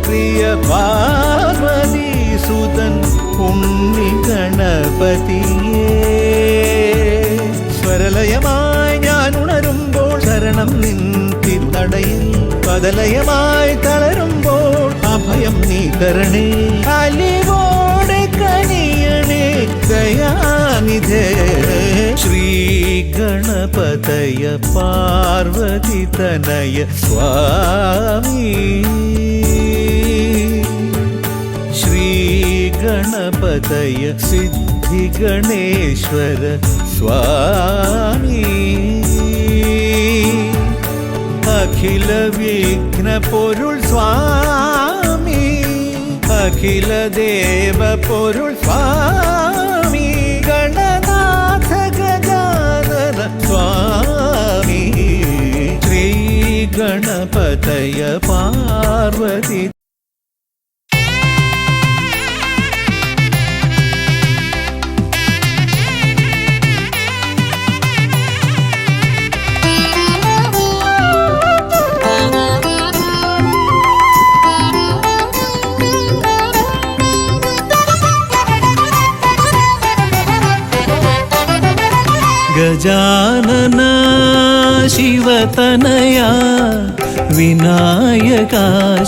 പ്രിയ പാർവതി സുതൻ ഉണ്ണി ഗണപതിയേ, സ്വരലയമായി ഞാൻ ഉണരുമ്പോൾ ശരണം നിൻ തിരുനടയിൽ, പദലയമായി തളരുമ്പോൾ അഭയം നീ തരണേ അലിവോടെ കനിയണേ ദയാനിധേ ശ്രീ ഗണപതയ പാർവതി തനയ സ്വാമി ശ്രീ ഗണപതയ സിദ്ധി ഗണേശ്വര സ്വാമി അഖില വിഘ്ന പൊരുൾ സ്വാമി അഖില ദേവ പൊരുൾ സ്വാമി ഗണനാഥ ഗജാനന സ്വാമി ശ്രീ ഗണപതയ പാർവതി ಗಜಾನನ ಶಿವತನಯ ವಿನಾಯಕ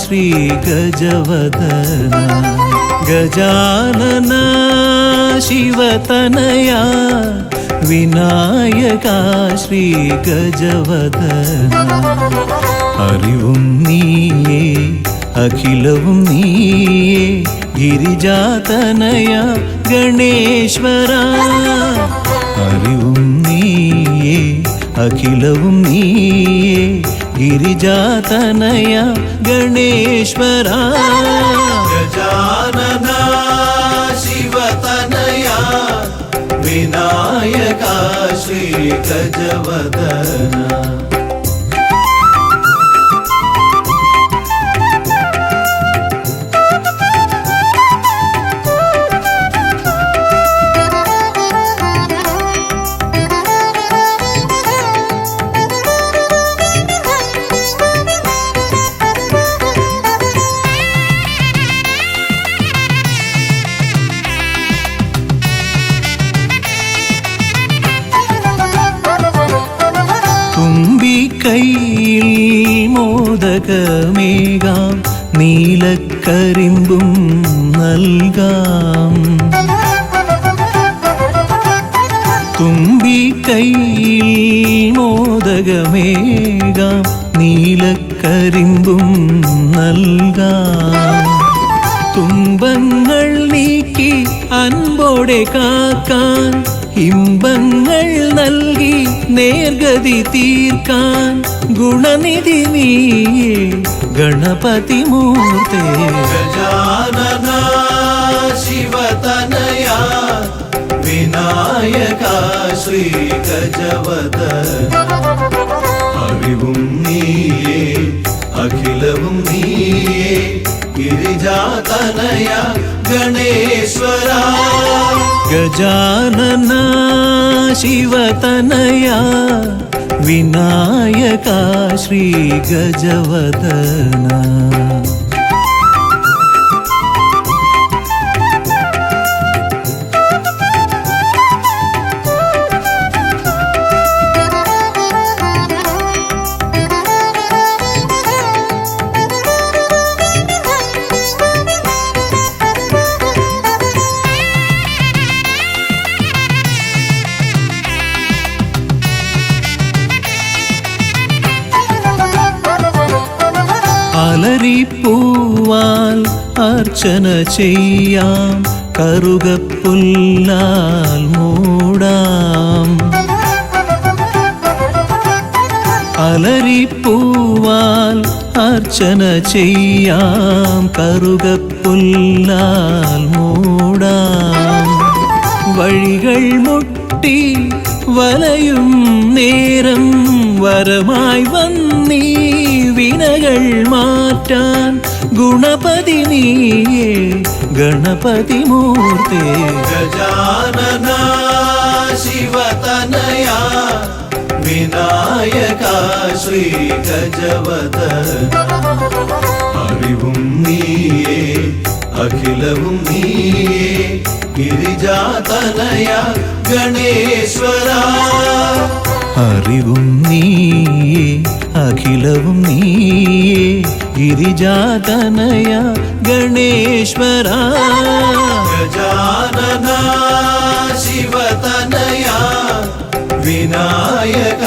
ಶ್ರೀ ಗಜವದನ ಗಜಾನನ ಶಿವತನಯ ವಿನಾಯಕ ಶ್ರೀ ಗಜವದನ അറിവും നീയേ അഖിലവും നീയേ ഗിരിജാതനയ ഗണേശ്വര അറിവും നീയേ അഖിലവും നീയേ ഗിരിജാതനയ ഗണേശ്വര ഗജാനന ശിവതനയ വിനായക ശ്രീ ഗജവദന കൈയിൽ മോദകമേകാം നീലക്കരിമ്പും നൽകാം തുമ്പിക്കൈയിൽ മോദകമേകാം നീലക്കരിമ്പും നൽകാം തുമ്പങ്ങൾ നീക്കി അൻപോടെ കാക്കാൻ ഇമ്പങ്ങൾ നൽകി നേർഗതി തീർക്കാൻ ഗുണനിധി നീയേ ഗണപതി മൂർത്തേ ഗജാനന ശിവതനയ വിനായക ശ്രീ ഗജവദന അറിവും നീയേ അഖിലവും നീയേ ഗിരിജാതനയ ഗണേശ്വര ഗജാനന ശിവതനയ വിനായക ശ്രീ ഗജവദന അലരിപ്പൂവാൽ അർച്ചന ചെയ്യാം കറുകപ്പുല്ലാൽ മൂടാം അലരിപ്പൂവാൽ അർച്ചന ചെയ്യാം കറുകപ്പുല്ലാൽ മൂടാം വഴികൾ മുട്ടി വലയും നേരം വരമായി വന്നീ വിനകൾ മാറ്റാൻ ഗുണപതി നീയേ ഗണപതി മൂർത്തേ ഗജാനന ശിവതനയ വിനായക ശ്രീ ഗജവദന അറിവും നീയേ അഖിലവും നീയേ ഗിരിജാതനയ ഗണേശ്വര അറിവും നീയേ അഖിലവും നീയേ ഗിരിജാതനയ ഗണേശ്വര ഗജാനന ശിവതനയ വിനായക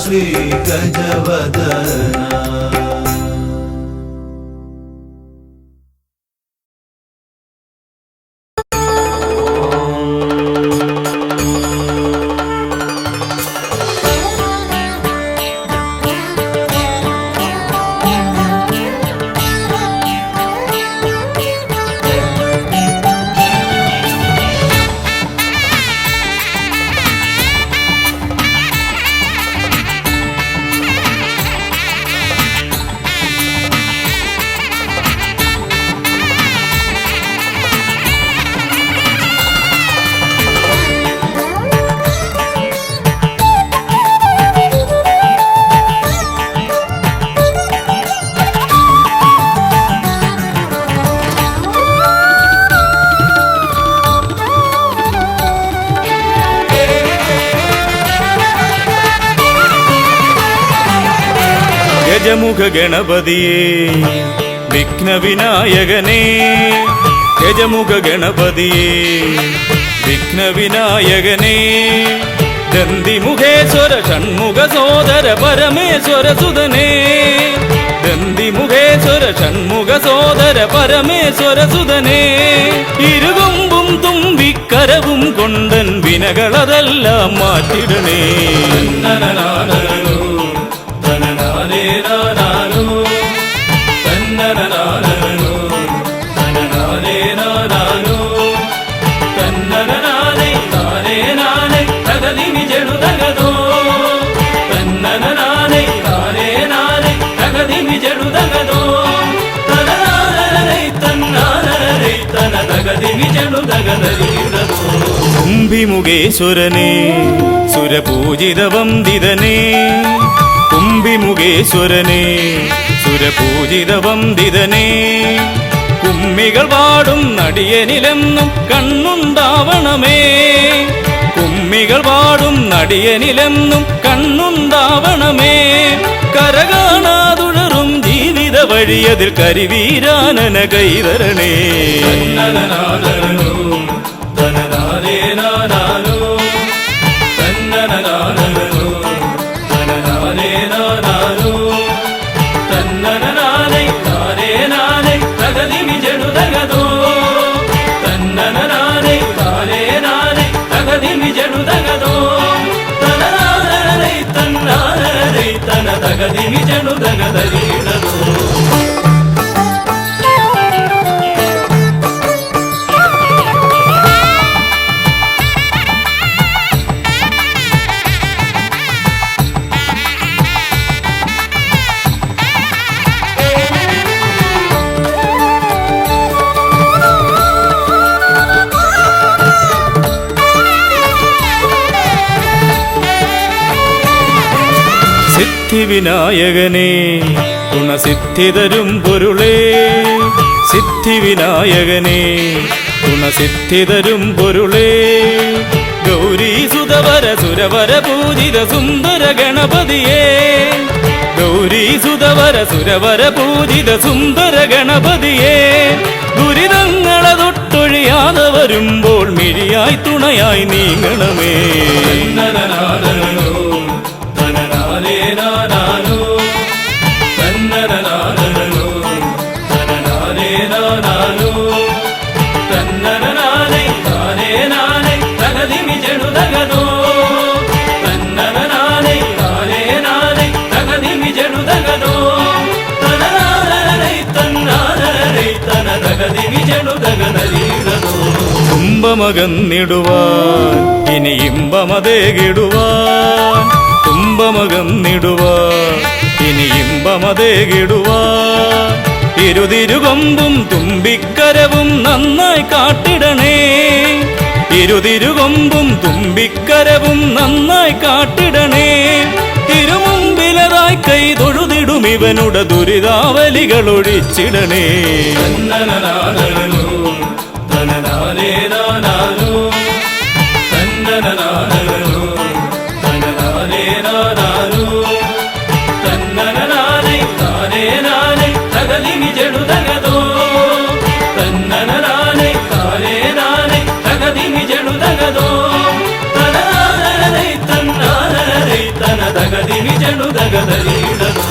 ശ്രീ ഗജവദന ഗജമുഖ ഗണപതിയേ വിഘ്നവിനായകനേ ഗജമുഖ ഗണപതിയേ വിഘ്നവിനായകനേ ദന്തിമുഖേശ്വര ഷൺമുഖ സോദര പരമേശ്വര സുതനേ ദന്തിമുഖേശ്വര ഷൺമുഖ സോദര പരമേശ്വര സുതനേ ഇരുകൊമ്പും തുമ്പിക്കരവും കൊണ്ടൻ വിനകളതെല്ലാം മാറ്റിടണേ കുംഭിമുഖേശ്വരനേ സുരപൂജിത വന്ദിതനേ കുംഭിമുഖേശ്വരനേ സുരപൂജിത വന്ദിതനേ കുമ്മികൾ പാടും നടിയനിലെന്നും കണ്ണുണ്ടാവണമേ കുമ്മികൾ പാടും നടിയനിലെന്നും കണ്ണുണ്ടാവണമേ കരകാണാതുഴറും ജീവിത വഴിയതിൽ കരിവീരാനന കൈതരണേ സിദ്ധിവിനായകനേ ഗുണസിദ്ധിതരും പൊരുളേ സിദ്ധിവിനായകനേ ഗുണസിദ്ധിതരും പൊരുളേ ഗൗരീസുതവര സുരവര പൂജിത സുന്ദര ഗണപതിയേ ഗൗരീസുതവര സുരവര പൂജിത സുന്ദര ഗണപതിയേ ദുരിതങ്ങളെ തൊട്ടൊഴിയാതെ വരുമ്പോൾ മിഴിയായി തുണയായി നീങ്ങണമേ തുമ്പമകന്നിടുവാൻ ഇനി ഇമ്പമതേകിടുവാൻ തുമ്പമകന്നിടുവാൻ ഇനി ഇമ്പമതേകിടുവാൻ ഇരുതിരുകൊമ്പും തുമ്പിക്കരവും നന്നായി കാട്ടിടണേ ഇരുതിരുകൊമ്പും തുമ്പിക്കരവും നന്നായി കാട്ടിടണേ തിരുമുമ്പിലതായി കൈ തൊഴുതിടും ഇവനുടെ ദുരിതാവലികൾ ഒഴിച്ചിടണേ തനനാനേ നാനാനോ തന്നനനാനോ തനനാനേ നാനാനോ തന്നനനാനേ താനേ നാനേ തകതിമി ജടുതകതോ തന്നനനാനേ താനേ നാനേ തകതിമി ജടുതകതോ തനനാനേ തന്നാനേ തന തകതിമി ജടുതകതരീടതോ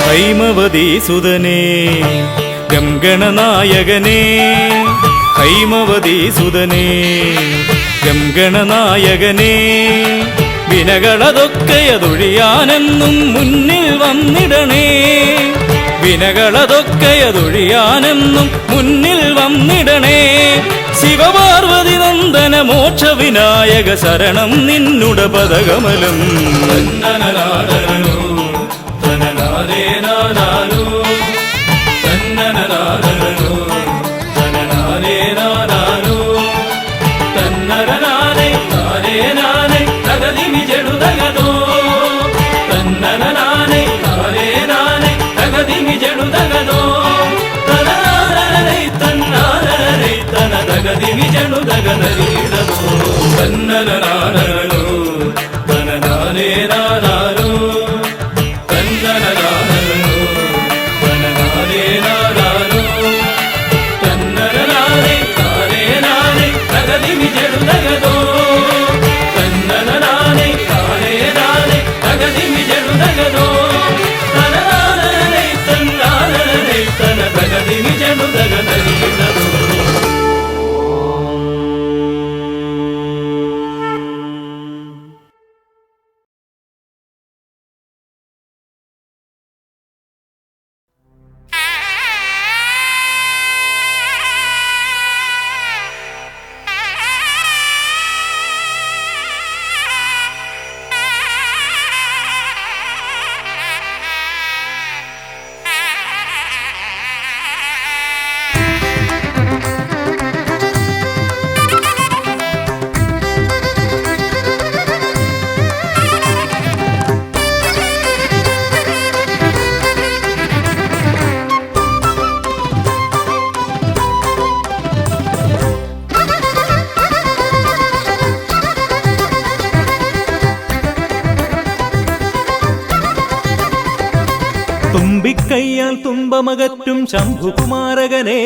ഹൈമവതി സുതനേ ഗംഗണനായകനേ ഹൈമവതി സുതനേ ഗംഗണനായകനേ വിനകളതൊക്കെയതൊഴിയാനെന്നും മുന്നിൽ വന്നിടണേ വിനകളതൊക്കെയതൊഴിയാനെന്നും മുന്നിൽ വന്നിടണേ ശിവപാർവതി നന്ദന മോക്ഷ വിനായക ശരണം നിന്നുട പദകമലം തന്നനനാദനോ തനനാനേ നാനാനോ തന്നനനാദനോ തനനാനേ നാനാനോ തന്നനനാനേ താനേ നാനേ തകതിമി ജടുതകതോ തന്നനനാനേ താനേ നാനേ തകതിമി ജടുതകതോ തനനാനേ തന്നാനേ തന തകതിമി ജടുതകതരീടതോ തന്നനനാനോ തനനാനേ നാനാനോ തുമ്പിക്കയ്യാൽ തുമ്പമകറ്റും ശംഭുകുമാരകനെ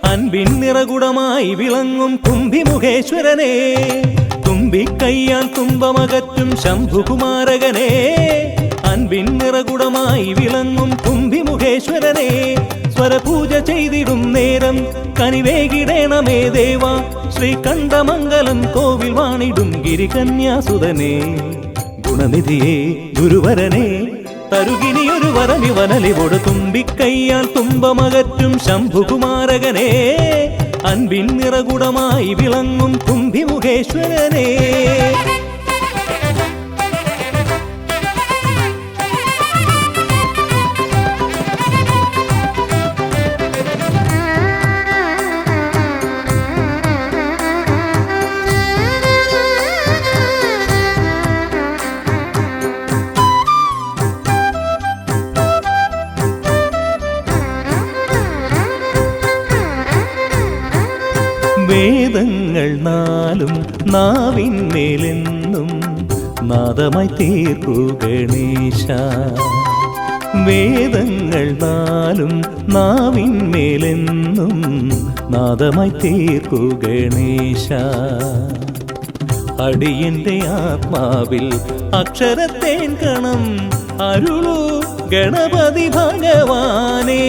അൻപിൻ നിറകുടമായി വിളങ്ങും കുംഭിമുഖേശ്വരനെ തുമ്പിക്കയ്യാൽ തുമ്പമകറ്റും ശംഭുകുമാരകനെ അൻപിൻ നിറകുടമായി വിളങ്ങും കുംഭിമുഖേശ്വരനെ സ്വരപൂജ ചെയ്തിടും നേരം കനിവേകിടേണമേ ദേവ ശ്രീകണ്ഠമംഗലം കോവിൽ വാണിടും ഗിരികന്യാസുതനെ ഗുണനിധിയെ ഗുരുവരനെ തരുകിനിയൊരു വരമിവനലിവോട് തുമ്പിക്കയ്യാൽ തുമ്പമകറ്റും ശംഭുകുമാരകനെ അൻപിൻ നിറകുടമായി വിളങ്ങും കുംഭിമുഖേശ്വരനെ വേദങ്ങൾ നാലും നാവിന്മേലെന്നും നാദമായി തീർക്കൂ ഗണേശ വേദങ്ങൾ നാലും നാവിന്മേലെന്നും നാദമായി തീർക്കൂ ഗണേശ അടിയന്റെ ആത്മാവിൽ അക്ഷരത്തേൻ കണം അരുളൂ ഗണപതി ഭഗവാനേ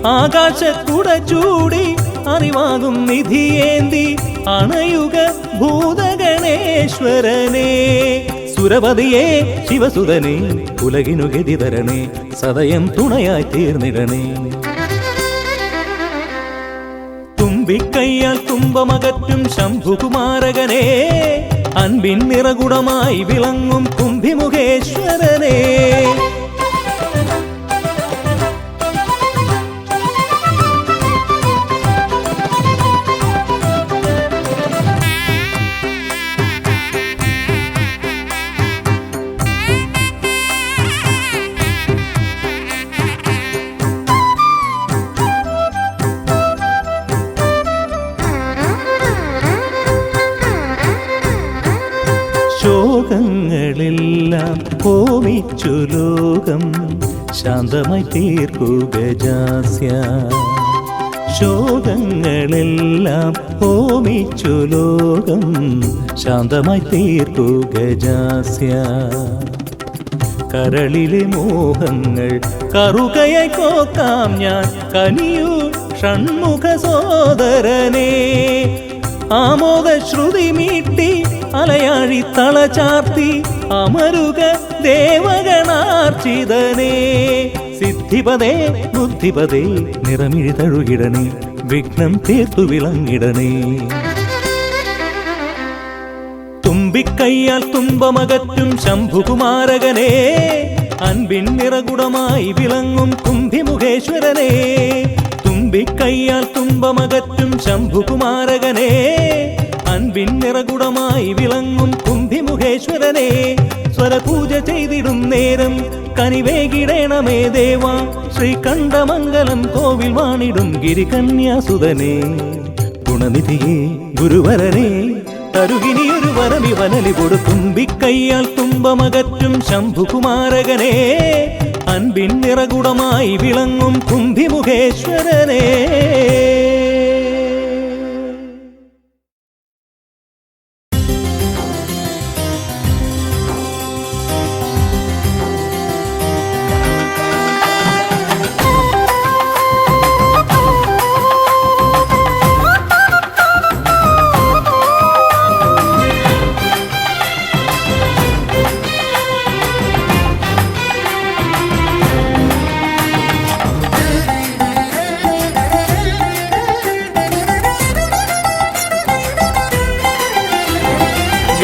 ആകാശക്കുട ചൂടി അറിവാകും നിധിയേന്തി അണയുക ഭൂതഗണേശ്വരനെ. സുരപതിയെ ശിവസുതനെ ഉലകിനു ഗതി തരണേ, സദയം തുണയായി തീർന്നിടണേ. തുമ്പിക്കയ്യാൽ തുമ്പമകറ്റും ശംഭുകുമാരകനെ, അൻപിൻ നിറകുടമായി വിളങ്ങും കുംഭിമുഖേശ്വരനെ. ശോകങ്ങളെല്ലാം ഹോമിച്ചു ലോകം ശാന്തമായി തീർക്കൂ ഗജാസ്യ. ശോകങ്ങളെല്ലാം ഹോമിച്ചു ലോകം ശാന്തമായി തീർക്കൂ ഗജാസ്യ. കരളിലെ മോഹങ്ങൾ കറുകയായി കോക്കാം ഞാൻ, കനിയൂ ഷൺമുഖ സോദരനെ. ആമോദ ശ്രുതി മീട്ടി അലയാഴി തളചാർത്തി അമരുക ദേവഗണാർച്ചിതനേ. സിദ്ധിപദേ ബുദ്ധിപദേ നിറമിഴി തഴുകിടണേ, വിഘ്നം തീർത്തു വിളങ്ങിടണേ. തുമ്പിക്കയ്യാൽ തുമ്പമകറ്റും ശംഭുകുമാരകനെ, അൻപിൻ നിറകുടമായി വിളങ്ങും കുംഭിമുഖേശ്വരനെ. തുമ്പിക്കയ്യാൽ തുമ്പമകറ്റും ശംഭുകുമാരകനെ, അൻപിൻ നിറകുടമായി വിളങ്ങും കുംഭിമുഖേശ്വരനെ. സ്വരപൂജ ചെയ്തിടും നേരം കനിവേകിടേണമേ ദേവ, ശ്രീകണ്ഠമംഗലം കോവിൽ വാണിടും ഗിരികന്യാസുതനെ. ഗുണനിധിയെ ഗുരുവരനെ തരുകിനിയൊരു വരമിവനലി കൊടുക്കും. തുമ്പിക്കയ്യാൽ തുമ്പമകറ്റും ശംഭുകുമാരകനെ, അൻപിൻ നിറകുടമായി വിളങ്ങും കുംഭിമുഖേശ്വരനെ.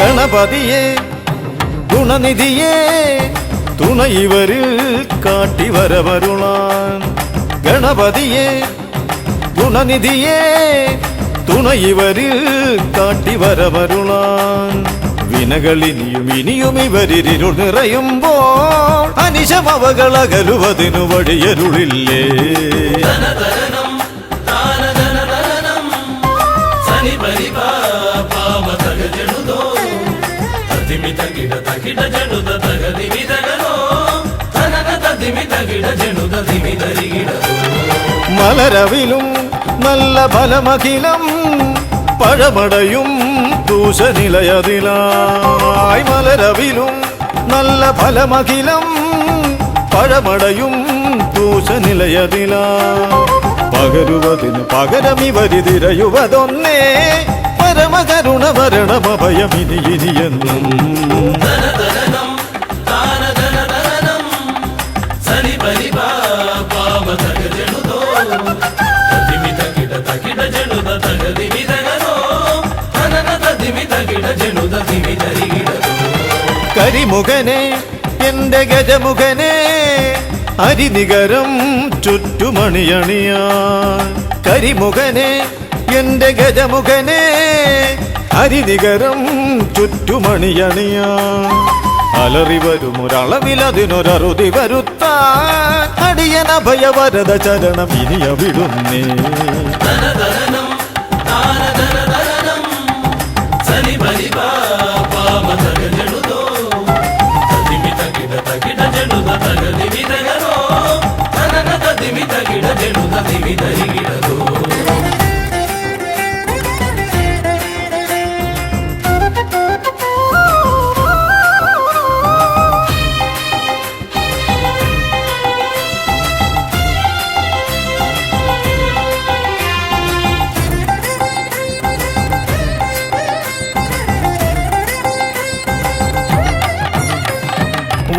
ഗണപതിയെ ഗുണനിധിയെ തുണയിവരിൽ കാട്ടിവരവരുളാൻ. ഗണപതിയെ ഗുണനിധിയെ തുണയിവരിൽ കാട്ടിവരവരുളാൻ. വിനകളിനിയും ഇനിയും ഇവരിരുൾ നിറയുമ്പോൾ അനിശമവകളകലുവതിനു വഴിയരുളില്ലേ. മലരവിലും നല്ല ഫലമഖിലം പഴമടയും ദൂഷനിലയതിലായി. മലരവിലും നല്ല ഫലമഖിലം പഴമടയും ദൂഷനിലയതിലാ. പകരുവതിന് പകരമിവരിതിരയുവതൊന്നേ, പരമകരുണ മരണമഭയമിനി ഇനിയെന്നും. കരിമുഖനെ എന്റെ ഗജമുഖനെ അരിനികരം ചുറ്റുമണിയണിയാൻ. കരിമുഖനെ എന്റെ ഗജമുഖനെ അരിനികരം ചുറ്റുമണിയണിയാൻ. അലറി വരുമൊരളവിലതിനൊരറുതി വരുത്താൻ അടിയനഭയവരദ ചരണം ഇനിയവിടുന്നേ.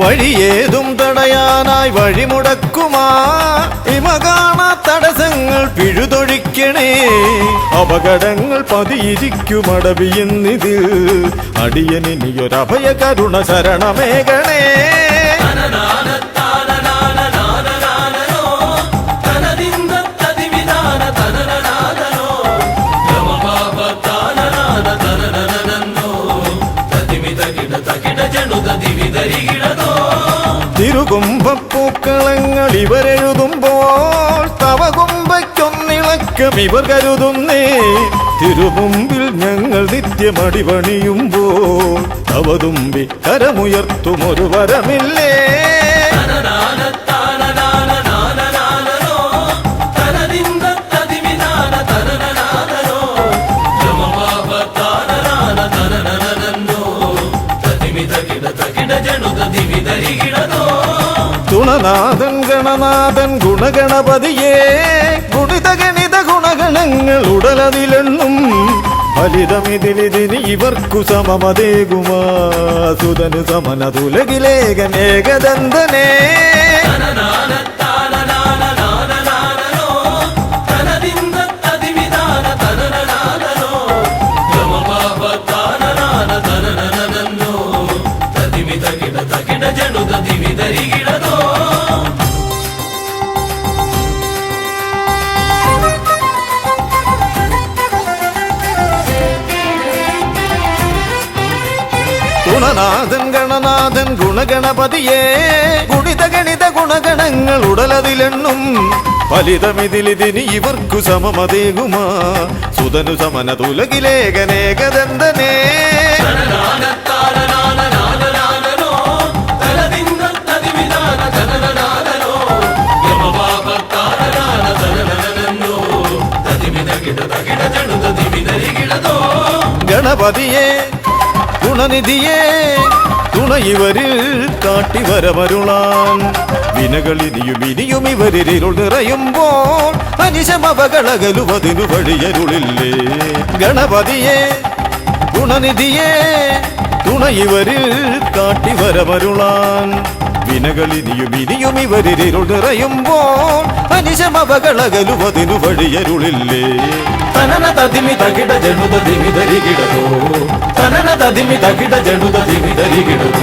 വഴിയേതും തടയാനായി വഴിമുടക്കുമാ ഇമ കാണാ തടസ്സങ്ങൾ പിഴുതൊഴിക്കണേ അപകടങ്ങൾ പതിയിരിക്കുമടവിയെന്നിതിൽ അടിയനിയൊരഭയ കരുണ ശരണമേകണേ തിരുകുംഭപ്പൂക്കളങ്ങൾ ഇവരെഴുതുമ്പോൾ തവ കുംഭയ്ക്കൊന്നിളക്കം ഇവർ കരുതുന്നേ തിരുമുമ്പിൽ ഞങ്ങൾ നിത്യമടിപണിയുമ്പോൾ തവതുമ്പി കരമുയർത്തുമൊരു വരമില്ലേ തുണനാഥൻ ഗണനാഥൻ ഗുണഗണപതിയേ ഗുണിത ഗണിത ഗുണഗണങ്ങൾ ഉടലതിലെണ്ണും ഫലിതമിതിലിതിന് ഇവർക്കു സമമതേകുമാ സുതനു സമനതുലകിലേകനേകദന്തനേ ഗുണനാഥൻ ഗണനാഥൻ ഗുണഗണപതിയേ ഗുണിത ഗണിത ഗുണഗണങ്ങൾ ഉടലതിലെണ്ണും ഫലിതമിതിലിതിന് ഇവർക്കു സമമതേകുമാ സുതനു സമനതുലകിലേകനേകദന്തനേ ഗണപതിയേ ഗുണനിധിയേ തുണ ഇവരിൽ കാട്ടിവരമരുളാൻ വിനകളിനിയും ഇവരിരുൾ നിറയുമ്പോൾ അനിശമപകളകലുവതിനു വഴിയരുളില്ലേ ഗണപതിയേ ഗുണനിധിയേ തുണ ഇവരിൽ കാട്ടിവരമരുളാൻ വിനകളിനിയും ഇവരിരുൾ നിറയുമ്പോൾ അനിശമപകളകലുവതിനു വഴിയരുളില്ലേ തനന തതിമി തകിട ജനുത ദിമി ധരികിടതോ തനന തതിമി തകിട ജനുത ദിമി ധരികിടതോ